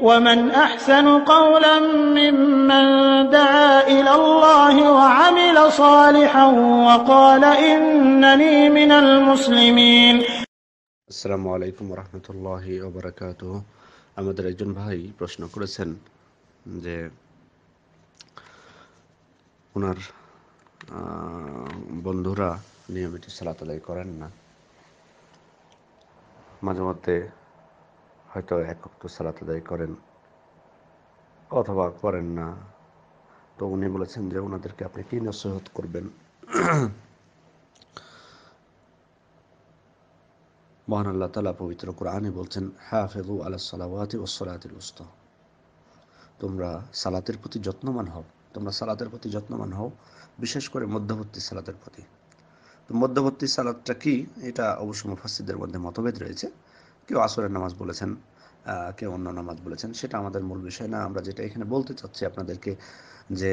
ومن أحسن قولا ممن دعا إلى الله وعمل صالحا وقال إنني من المسلمين. আসসালামু আলাইকুম রহমতুল্লাহি ওয়া বারাকাতুহু। আমাদের একজন ভাই প্রশ্ন করেছেন যে ওনার বন্ধুরা নিয়মিত সালাত আদায় করেন না, মাঝে মধ্যে হয়তো এক ওয়াক্ত সালাত আদায় করেন অথবা করেন না। তো উনি বলেছেন যে ওনাদেরকে আপনি কি নসিহত করবেন। মহান আল্লাহ তাআলা পবিত্র কোরআনে বলছেন, হাফিযু আলাস সালাওয়াতি ওয়াস সালাতিল উসতা, তোমরা সালাতের প্রতি যত্নবান হও, তোমরা সালাতের প্রতি যত্নবান হও, বিশেষ করে মধ্যবর্তী সালাতের প্রতি। তো মধ্যবর্তী সালাতটা কি, এটা অবশ্য মুফাসসিরদের মধ্যে মতভেদ রয়েছে। কেউ আসরের নামাজ বলেছেন, কেউ অন্য নামাজ বলেছেন, সেটা আমাদের মূল বিষয় না। আমরা যেটা এখানে বলতে চাচ্ছি আপনাদেরকে, যে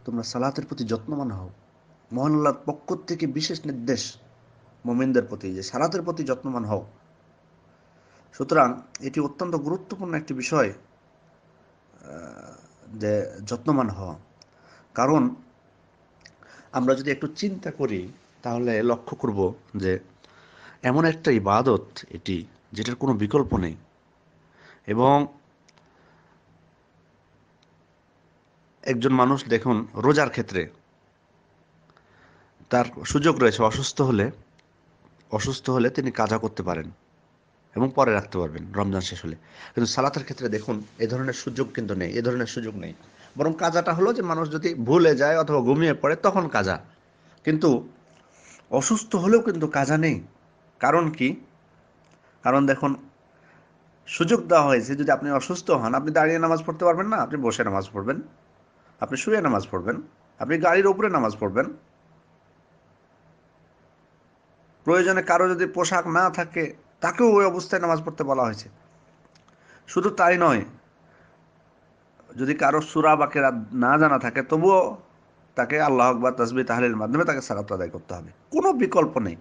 তোমরা সালাতের প্রতি যত্নবান হও। মহান আল্লাহর পক্ষ থেকে বিশেষ নির্দেশ মুমিনদের প্রতি যে সালাতের প্রতি যত্নবান হও। সুতরাং এটি অত্যন্ত গুরুত্বপূর্ণ একটি বিষয়, যে যত্নবান হওয়া। কারণ আমরা যদি একটু চিন্তা করি তাহলে লক্ষ্য করব যে এমন একটা ইবাদত এটি যেটার কোনো বিকল্প নেই, এবং একজন মানুষ দেখুন রোজার ক্ষেত্রে তার সুযোগ রয়েছে অসুস্থ হলে তিনি কাজা করতে পারেন এবং পরে রাখতে পারবেন রমজান শেষ হলে। কিন্তু সালাতের ক্ষেত্রে দেখুন এ ধরনের সুযোগ কিন্তু নেই, এ ধরনের সুযোগ নেই। বরং কাজাটা হলো যে মানুষ যদি ভুলে যায় অথবা ঘুমিয়ে পড়ে তখন কাজা, কিন্তু অসুস্থ হলেও কিন্তু কাজা নেই। কারণ কি? কারণ দেখুন সুযোগ দেওয়া হয়েছে, যদি আপনি অসুস্থ হন আপনি দাঁড়িয়ে নামাজ পড়তে পারবেন না, আপনি বসে নামাজ পড়বেন, আপনি শুয়ে নামাজ পড়বেন, আপনি গাড়ির উপরে নামাজ পড়বেন। প্রয়োজনে কারো যদি পোশাক না থাকে তাকেও ওই অবস্থায় নামাজ পড়তে বলা হয়েছে। শুধু তাই নয়, যদি কারো সূরা বা কেরাত না জানা থাকে তবুও তাকে আল্লাহু আকবার তাসবিহ তাহলিলের মাধ্যমে তাকে সালাত আদায় করতে হবে, কোনো বিকল্প নেই।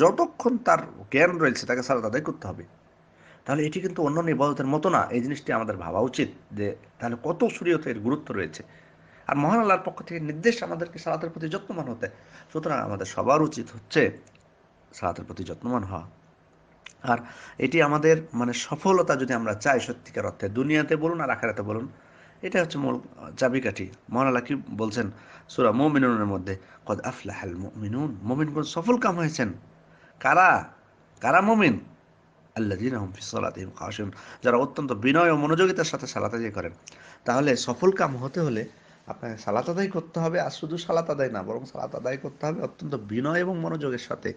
যতক্ষণ তার জ্ঞান রয়েছে তাকে সালাত আদায় করতে হবে। তাহলে এটি কিন্তু অন্যান্য ইবাদতের মতো না, এই জিনিসটি আমাদের ভাবা উচিত যে তাহলে কত শরীয়তে এর গুরুত্ব রয়েছে। আর মহান আল্লাহর পক্ষ থেকে নির্দেশ আমাদেরকে সালাতের প্রতি যত্নবান হতে। সুতরাং আমাদের সবার উচিত হচ্ছে সালাতের প্রতি যত্নবান হওয়া। আর এটি আমাদের মানে সফলতা যদি আমরা চাই সত্যিকার অর্থে, দুনিয়াতে বলুন আর আখিরাতে বলুন, এটা হচ্ছে মূল চাবিকাঠি। মহান আল্লাহ কি বলছেন সূরা মুমিনুনের মধ্যে, কদ আফলাহাল মুমিনুন, মুমিনগণ সফল কাম হয়েছেন। কারা? কারা মুমিন? আল্লাযীনা হুম ফি সালাতিহিম খাশিউন, যারা অত্যন্ত বিনয় ও মনোযোগিতার সাথে সালাত আদায় করেন। তাহলে সফল কাম হতে হলে আপনাকে সালাত আদায় করতে হবে, আর শুধু সালাত আদায় না, বরং সালাত আদায় করতে হবে অত্যন্ত বিনয় এবং মনোযোগের সাথে।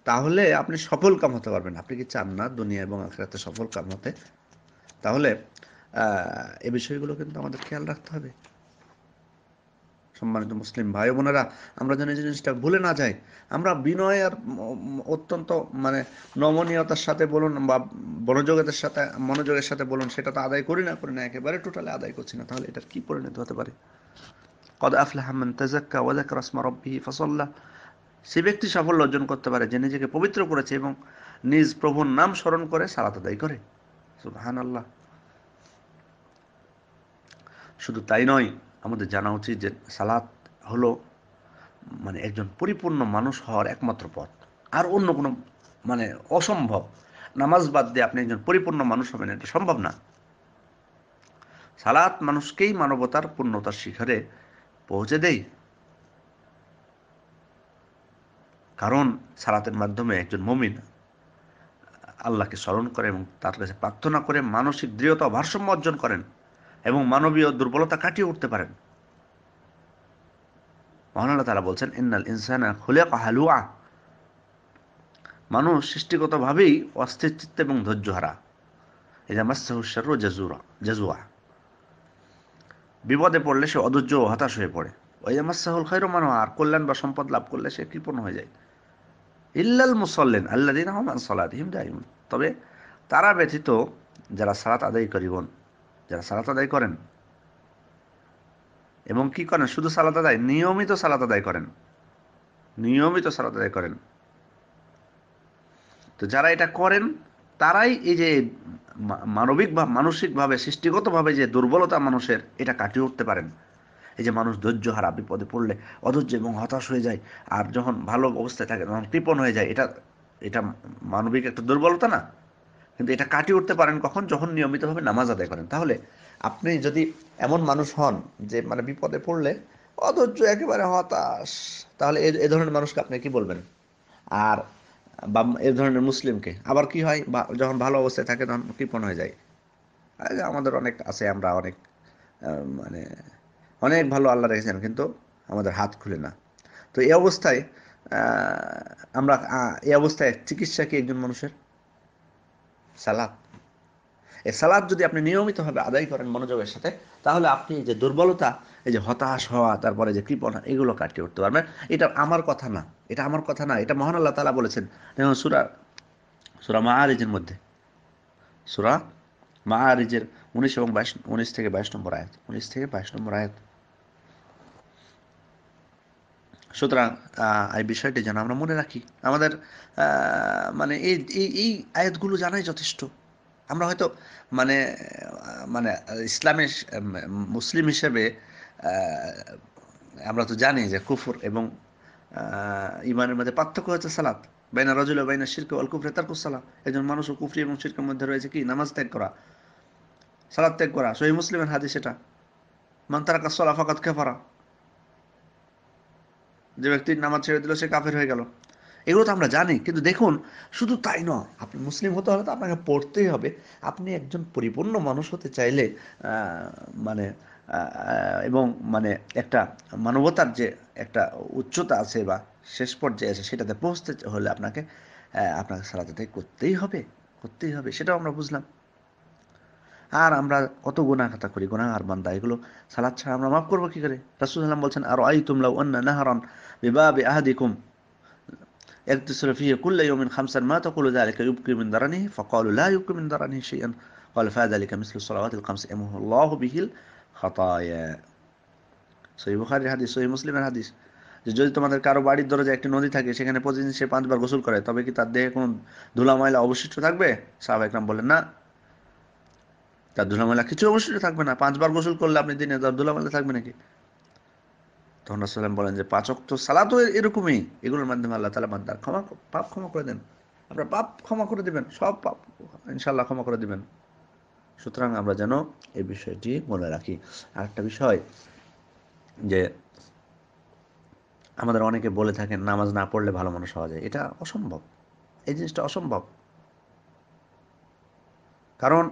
তাহলে আপনি সফল কাম হতে পারবেন। আপনি কি চান না দুনিয়া এবং আখিরাতে সফল কাম হতে? তাহলে এই বিষয়গুলো কিন্তু আমাদের খেয়াল রাখতে হবে। সম্মানিত মুসলিম ভাই বোনেরা, আমরা যেন এই জিনিসটা ভুলে না যাই। আমরা বিনয় আর অত্যন্ত মানে নমনীয়তার সাথে বলুন বা মনোযোগের সাথে বলুন, সেটা তো আদায় করি না, একেবারে টোটালি আদায় করছি না, তাহলে এটার কি পরিণতি হতে পারে? কদ আফলাহা মান তাযাক্কা ওয়া যাকারা ইসমা রাব্বিহি ফাসাল্লা, সে ব্যক্তি সাফল্য অর্জন করতে পারে যে নিজেকে পবিত্র করেছে এবং নিজ প্রভুর নাম স্মরণ করে সালাত আদায় করে। সুবহানাল্লাহ। শুধু তাই নয়, আমাদের জানা উচিত যে সালাত হলো মানে একজন পরিপূর্ণ মানুষ হওয়ার একমাত্র পথ। আর অন্য কোনো মানে অসম্ভব। নামাজ বাদ দিয়ে আপনি একজন পরিপূর্ণ মানুষ হবেন, এটা সম্ভব না। সালাত মানুষকেই মানবতার পূর্ণতার শিখরে পৌঁছে দেয়। কারণ সালাতের মাধ্যমে একজন মুমিন আল্লাহকে স্মরণ করে এবং তার কাছে প্রার্থনা করে মানসিক দৃঢ়তা ও ভারসাম্য অর্জন করেন এবং মানবীয় দুর্বলতা কাটিয়ে উঠতে পারেন। মহান আল্লাহ তাআলা বলছেন, ইন্নাল ইনসানা খুলিকা হালুআ, মানুষ সৃষ্টিগতভাবেই অস্থির চিত্ত এবং ধৈর্যহারা। ইযা মাসসাহু শাররু জাজুআ, বিপদে পড়লে সে অধৈর্য ও হতাশ হয়ে পড়ে। ওয়া ইযা মাসসাহুল খায়রু মানুআ, আর কল্যাণ বা সম্পদ লাভ করলে সে কৃপণ হয়ে যায়। ইল্লাল মুসাল্লিন আল্লাযীনা হুম আন সালাতিহিম দাইমুন, তবে তারা ব্যতীত যারা সালাত আদায়কারীগণ, যারা সালাত আদায় করেন এবং কি করেন, শুধু সালাত আদায়, নিয়মিত সালাত আদায় করেন, নিয়মিত সালাত আদায় করেন। তো যারা এটা করেন তারাই এই যে মানবিক বা মানসিকভাবে সৃষ্টিগতভাবে যে দুর্বলতা মানুষের, এটা কাটিয়ে উঠতে পারেন। এই যে মানুষ ধৈর্য হারা, বিপদে পড়লে অধৈর্য এবং হতাশ হয়ে যায়, আর যখন ভালো অবস্থায় থাকে তখন কৃপণ হয়ে যায়, এটা এটা মানবিক একটা দুর্বলতা না? কিন্তু এটা কাটিয়ে উঠতে পারেন কখন? যখন নিয়মিতভাবে নামাজ আদায় করেন। তাহলে আপনি যদি এমন মানুষ হন যে মানে বিপদে পড়লে অধৈর্য, একেবারে হতাশ, তাহলে এ ধরনের মানুষকে আপনি কি বলবেন? আর বা এ ধরনের মুসলিমকে আবার কি হয়, যখন ভালো অবস্থায় থাকে তখন কৃপণ হয়ে যায়। আমাদের অনেক আছে, আমরা অনেক মানে অনেক ভালো আল্লাহ রেখেছেন, কিন্তু আমাদের হাত খুলে না। তো এই অবস্থায় এই অবস্থায় চিকিৎসা কি একজন মানুষের? সালাত। এই সালাত যদি আপনি নিয়মিতভাবে আদায় করেন মনোযোগের সাথে, তাহলে আপনি এই যে দুর্বলতা, এই যে হতাশ হওয়া, তারপরে যে কৃপণা, এগুলো কাটিয়ে উঠতে পারবেন। এটা আমার কথা না, এটা আমার কথা না, এটা মহান আল্লাহ তাআলা বলেছেন। যেমন সূরা সূরা মাআরিজের মধ্যে, সূরা মাআরিজের 19 এবং 22, 19 থেকে 22 নম্বর আয়াত, 19 থেকে 22 নম্বর আয়াত। সুতরাং এই বিষয়টি যেন আমরা মনে রাখি। আমাদের মানে এই এই এই আয়াতগুলো জানাই যথেষ্ট। আমরা হয়তো মানে মানে ইসলামের মুসলিম হিসেবে আমরা তো জানি যে কুফর এবং ইমানের মধ্যে পার্থক্য হচ্ছে সালাত। বাইনা রাজুল বাইনা শিরক ওয়াল কুফরি তারকুস সালাত। একজন মানুষও কুফরি এবং শিরকের মধ্যে রয়েছে কি? নামাজ ত্যাগ করা, সালাত ত্যাগ করা। সহিহ মুসলিমের হাদিস এটা, মান তারাকা সালাহ ফাকাদ কাফারা। যে ব্যক্তি নামাজ ছেড়ে দিল সে কাফের হয়ে গেল। এগুলো তো আমরা জানি, কিন্তু দেখুন, শুধু তাই নয়, আপনি মুসলিম হতে হলে তো আপনাকে পড়তেই হবে। আপনি একজন পরিপূর্ণ মানুষ হতে চাইলে মানে এবং মানে একটা মানবতার যে একটা উচ্চতা আছে বা শেষ পর্যায়ে আছে, সেটাতে পৌঁছতে হলে আপনাকে সালাত আদায় করতেই হবে, করতেই হবে। সেটাও আমরা বুঝলাম। আর আমরা কত গুনাহগার করি, গুনাহগার বান্দা, এগুলো সালাত ছাড়া আমরা মাফ করবো কি করে? রাসূল সাল্লাল্লাহু আলাইহি ওয়াসাল্লাম বলছেন, আর আইতুম লাউ আন্না নাহরান বিবাবি আহাদিকুম يغتسل فيه كل يوم 5 ما تقول ذلك يبقي من درنه فقالوا لا يبقي من درنه شيئا قال فذلك مثل الصلوات الخمس يمحو الله به الخطايا। সহিহ বুখারীর হাদিস, সহিহ মুসলিমের হাদিস, যে যদি তোমাদের কারো বাড়ির দরজায় একটি নদী থাকে, সেখানে প্রতিদিন সে 5 বার গোসল করে, তবে কি তার দেহে কোনো ধুলা ময়লা অবশিষ্ট থাকবে? সাহাবায়ে কেরাম বলেন, না, তার ধুলা ময়লা কিছু অবশিষ্ট থাকবে না। 5 বার গোসল করলে আপনি দিনে, তার ধুলা ময়লা থাকবে নাকি? তখন রাসূল সাল্লাল্লাহু আলাইহি ওয়াসাল্লাম বলেন যে 5 ওয়াক্ত সালাতও এরকমই, এগুলোর মাধ্যমে আল্লাহ তাআলা বান্দার পাপ ক্ষমা করে দেন। আপনার পাপ ক্ষমা করে দিবেন, সব পাপ ইনশাআল্লাহ ক্ষমা করে দিবেন। সুতরাং আমরা যেন এই বিষয়টি মনে রাখি। আরেকটা বিষয়, যে আমাদের অনেকে বলে থাকেন নামাজ না পড়লে ভালো মানুষ হওয়া যায়। এটা অসম্ভব, এই জিনিসটা অসম্ভব। কারণ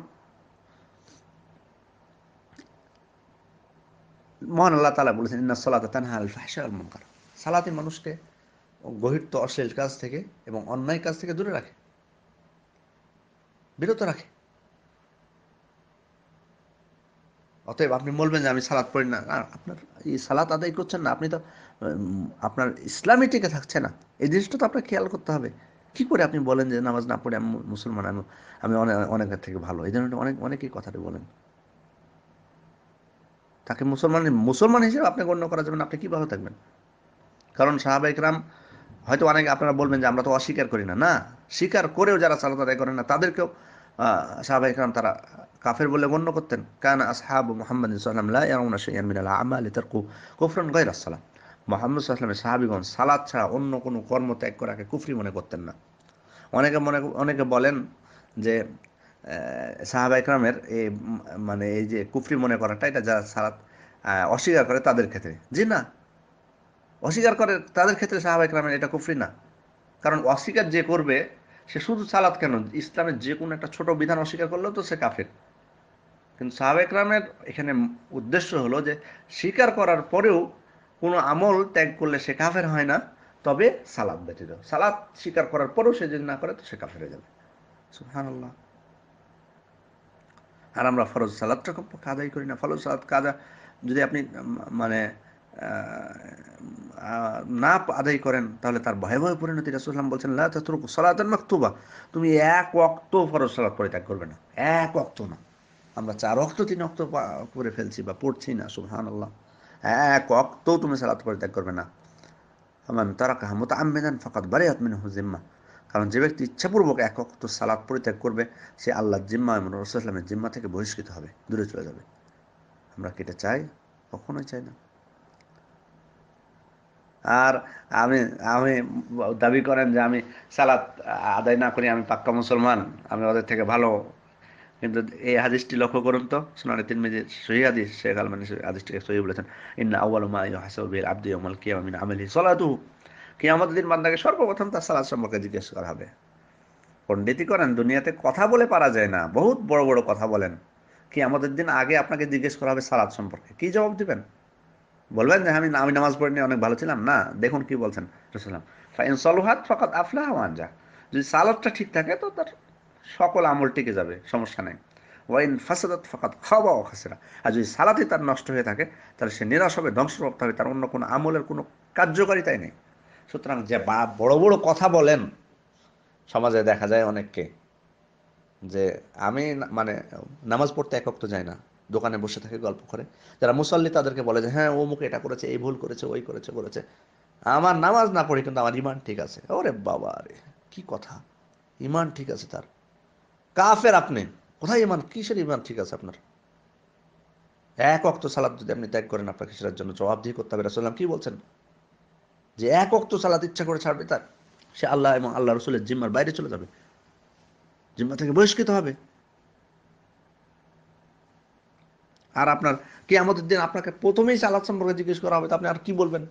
মহান আল্লাহ তাআলা বলেছেন, ইন্নাস সালাতা তানহা আনিল ফাহশাই ওয়াল মুনকার। সালাতে মানুষকে গহির্ত অশ্লীল কাজ থেকে এবং অন্যায় কাজ থেকে দূরে রাখে, বিরত রাখে। অতএব আপনি বলবেন যে আমি সালাত পড়ি না, আপনার এই সালাত আদায় করছেন না, আপনি তো আপনার ইসলামই টিকে থাকছে না। এই জিনিসটা তো আপনার খেয়াল করতে হবে। কি করে আপনি বলেন যে নামাজ না পড়ে আমি মুসলমান, আমি অনেকের থেকে ভালো? এই ধরনের অনেকেই কথাটা বলেন। তাকে মুসলমান হিসেবে আপনি গণ্য করা যাবেন, আপনি কিভাবে থাকবেন? কারণ সাহাবায়ে কেরাম, হয়তো অনেকে আপনারা বলবেন যে আমরা তো অস্বীকার করি না, না, স্বীকার করেও যারা সালাত আদায় করেন না, তাদেরকেও সাহাবায়ে কেরাম তারা কাফের বলে গণ্য করতেন। কানা আসহাবু মুহাম্মাদিন সাল্লাল্লাহু আলাইহি ওয়াসাল্লাম লা ইয়ারাউনা শাইআন মিনাল আমালি তারকু কুফরান গায়রাস সালাত। মুহাম্মদ সাল্লাল্লাহু আলাইহি ওয়াসাল্লামের সাহাবীগণ সালাত ছাড়া অন্য কোনো কর্ম ত্যাগ করাকে কুফরি মনে করতেন না। অনেকে বলেন যে সাহাবায়ে কেরামের মানে এই যে কুফরি মনে করাটা, এটা যারা সালাত অস্বীকার করে তাদের ক্ষেত্রে। জি না, অস্বীকার করে তাদের ক্ষেত্রে সাহাবায়ে কেরামের এটা কুফরি না। কারণ অস্বীকার যে করবে, সে শুধু সালাত কেন, ইসলামের যে কোনো একটা ছোট বিধান অস্বীকার করলেও তো সে কাফের। কিন্তু সাহাবায়ে কেরামের এখানে উদ্দেশ্য হলো যে স্বীকার করার পরেও কোনো আমল ত্যাগ করলে সে কাফের হয় না, তবে সালাত ব্যতীত। সালাত স্বীকার করার পরেও সে যদি না করে, তো সে কাফের হয়ে যাবে। সুবহানাল্লাহ। আর আমরা ফরজ সালাতটা আদায় করি না। ফরজ সালাত কাজা যদি আপনি মানে না আদায় করেন, তাহলে তার ভয়াবহ পরিণতি। রাসূল সাল্লাল্লাহু আলাইহি ওয়াসাল্লাম বলছেন, লা তাতরুকু সালাতান মাকতুবা, তুমি এক ওয়াক্ত ফরজ সালাত পরিত্যাগ করবে না, এক ওয়াক্ত না। আমরা 4 ওয়াক্ত 3 ওয়াক্ত করে ফেলছি বা পড়ছি না, সুবহানাল্লাহ। এক ওয়াক্তও তুমি সালাত পরিত্যাগ করবে না। মান তারাকাহা মুতাআম্মিদান ফাকাদ বারিআত মিনহু জিম্মাহ। কারণ যে ব্যক্তি ইচ্ছাপূর্বক এক ওয়াক্ত সালাত পরিত্যাগ করবে, সে আল্লাহর জিম্মা এবং রাসূলুল্লাহ সাল্লাল্লাহু আলাইহি ওয়াসাল্লামের জিম্মা থেকে বহিষ্কৃত হবে, দূরে চলে যাবে। আমরা কি এটা চাই? কখনোই চাই না। আর আমি আমি দাবি করেন যে আমি সালাত আদায় না করি, আমি পাক্কা মুসলমান, আমি ওদের থেকে ভালো। কিন্তু এই হাদিসটি লক্ষ্য করুন তো, সুনানে তিরমিজির সহিহ হাদিস, শেখ আলবানী হাদিসটিকে সহিহ বলেছেন, ইন্না আউয়ালু মা ইউহাসাবু বিল আবদি ইয়াউমাল কিয়ামা মিন আমালিহি সালাতুহু। কিয়ামতের দিন বান্দাকে সর্বপ্রথম তার সালাত সম্পর্কে জিজ্ঞেস করা হবে। পণ্ডিতি করেন, দুনিয়াতে কথা বলে পারা যায় না, বহুত বড় বড় কথা বলেন। কিয়ামতের দিন আগে আপনাকে জিজ্ঞেস করা হবে সালাত সম্পর্কে, কি জবাব দিবেন? বলবেন যে আমি আমি নামাজ পড়িনি, অনেক ভালো ছিলাম? না, দেখুন কি বলছেন রাসূলুল্লাহ, ফাইন সলুহাত ফাকাদ আফলাহা ওয়া আনজা। যদি সালাতটা ঠিক থাকে তো তার সকল আমল টিকে যাবে, সমস্যা নেই। ওয়াইন ফাসাদাত ফাকাদ খাবা ওয়া খাসিরা। আর যদি সালাতই তার নষ্ট হয়ে থাকে, তাহলে সে নিরাশ হবে, ধ্বংসপ্রাপ্ত হবে, তার অন্য কোনো আমলের কোনো কার্যকারিতাই নেই। সুতরাং যে বড় বড় কথা বলেন, সমাজে দেখা যায় অনেককে যে আমি মানে নামাজ পড়তে এক ওয়াক্ত যায় না, দোকানে বসে থাকে, গল্প করে। যারা মুসল্লি তাদেরকে বলে যে হ্যাঁ অমুক এটা করেছে, এই ভুল করেছে, ওই করেছে করেছে, আমার নামাজ না পড়ি কিন্তু আমার ইমান ঠিক আছে। ওরে বাবা রে, কি কথা! ইমান ঠিক আছে তার? কাফের আপনি! কোথায় ইমান? কিসের ইমান ঠিক আছে আপনার? এক ওয়াক্ত সালাত যদি আপনি ত্যাগ করেন, আপনাকে সেটার জন্য জবাবদিহি করতে হবে। রাসূলুল্লাহ কি বলছেন? যে এক ওয়াক্ত সালাত ইচ্ছা করে ছাড়বে, তার সে আল্লাহ এবং আল্লাহ রসুলের জিম্মার বাইরে চলে যাবে, জিম্মা থেকে বহিষ্কৃত হবে। আর আপনার কিয়ামতের দিন আপনাকে প্রথমেই সালাত সম্পর্কে জিজ্ঞেস করা হবে, তো আপনি আর কি বলবেন?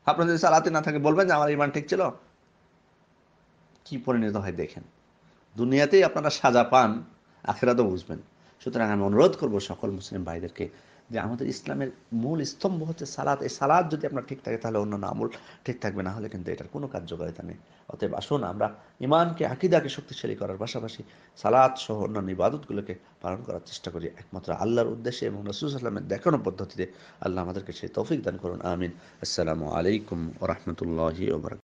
আপনার যদি সালাতে না থাকে, বলবেন যে আমার ইমান ঠিক ছিল? কি পরিণত হয় দেখেন। দুনিয়াতেই আপনারা সাজা পান, আখিরাতেও বুঝবেন। সুতরাং আমি অনুরোধ করব সকল মুসলিম ভাইদেরকে যে আমাদের ইসলামের মূল স্তম্ভ হচ্ছে সালাত। এই সালাত যদি আপনার ঠিক থাকে, তাহলে অন্যান্য আমল ঠিক থাকবে, না হলে কিন্তু এটার কোনো কার্যকারিতা নেই। অতএব আসুন আমরা ইমানকে, আকীদাকে শক্তিশালী করার পাশাপাশি সালাত সহ অন্যান্য ইবাদতগুলোকে পালন করার চেষ্টা করি একমাত্র আল্লাহর উদ্দেশ্যে এবং রাসূল সাল্লাল্লাহু আলাইহি ওয়াসাল্লামের দেখানো পদ্ধতিতে। আল্লাহ আমাদেরকে সেই তৌফিক দান করুন, আমিন। আসসালামু আলাইকুম ওয়া রাহমাতুল্লাহি ওয়া বারাকাতুহু।